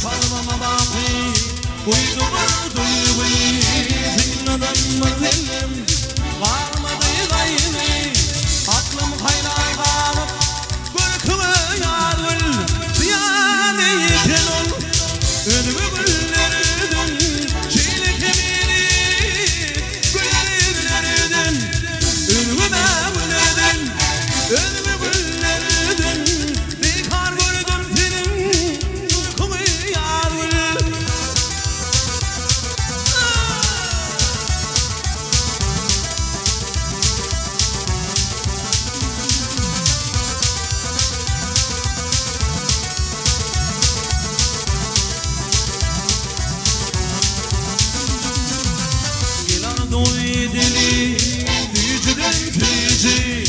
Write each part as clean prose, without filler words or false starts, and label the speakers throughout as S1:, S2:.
S1: Parmağıma bakı Uydumu duyguyu Zinladım mı zillim Varmadı gayrı Aklım kaynar kalıp Bırkımı yargıl Ziyade yetin ol Önümü gülleridin Çiğlik emini Gülleridin Önümü gülleridin Önümü gülleridin Bir kar gördüm senin Bırkımı yargıl Dili Gücüden gücü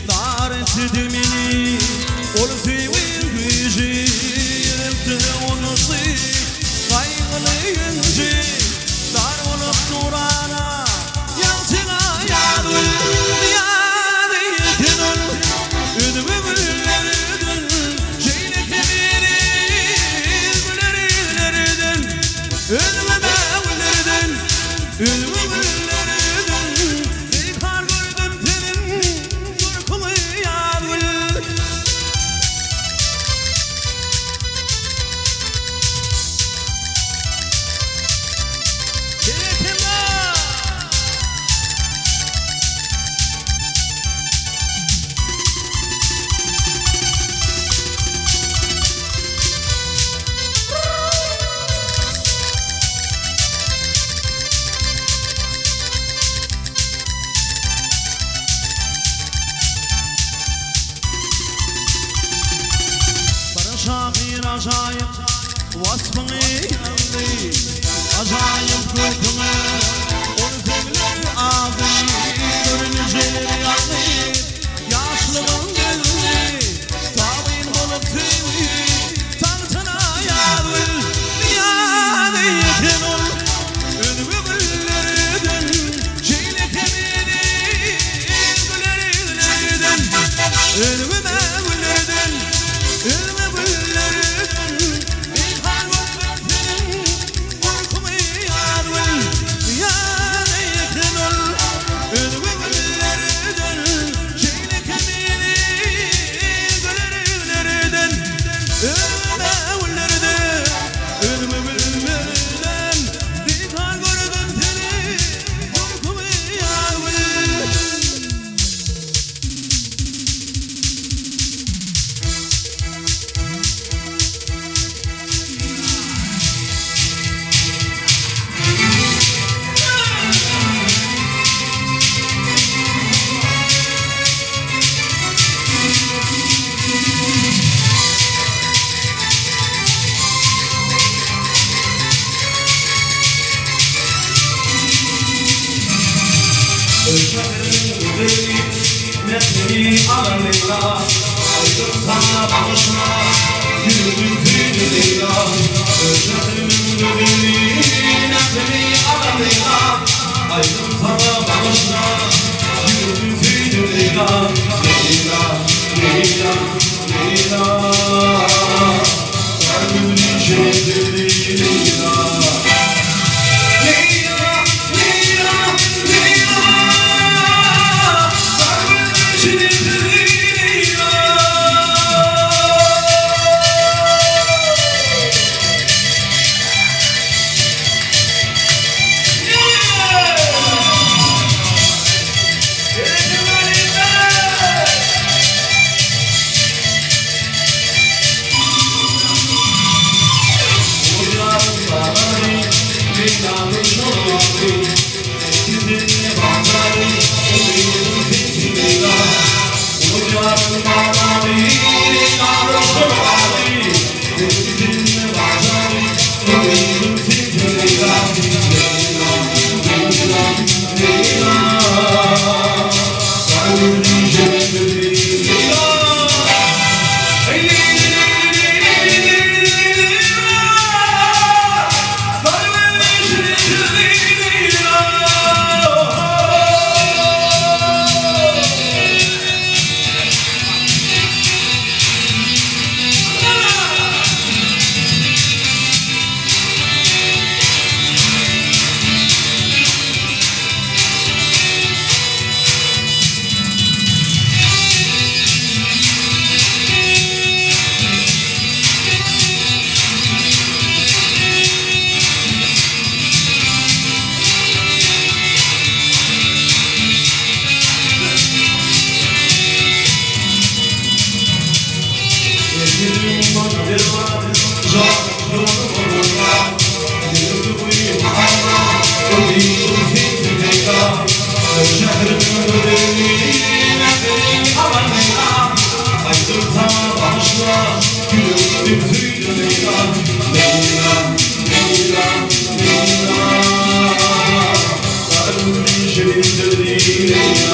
S1: Dar ettim beni Ol sevin gücü Yürekte unusu Kaygılıyınca Dar olup durana Yalçına yardım Diyade yetin ol Önümü gülleridin Şeylik emini Gülleridin Önüme gülleridin Önüme gülleridin Şakir acayip vasfını yandı Acayip korkunu Onu sevler aldı Görünceleri yandı Yaşlılığın gözünü Tabin bulup tüyü Tahtına yardı Diyade yetin ol Önümü gülleridin Şeylik emini Gülleridin Önümü gülleridin Önümü Nesini alırlar Aydım sana başına Yürüdüm tüylüler Özlerimin gülü Nesini alırlar Aydım sana başına Yürüdüm tüylüler Leyla, Leyla, Leyla Kalbimün şehirli Leyla Leyla, kalbim şehittir Leyla.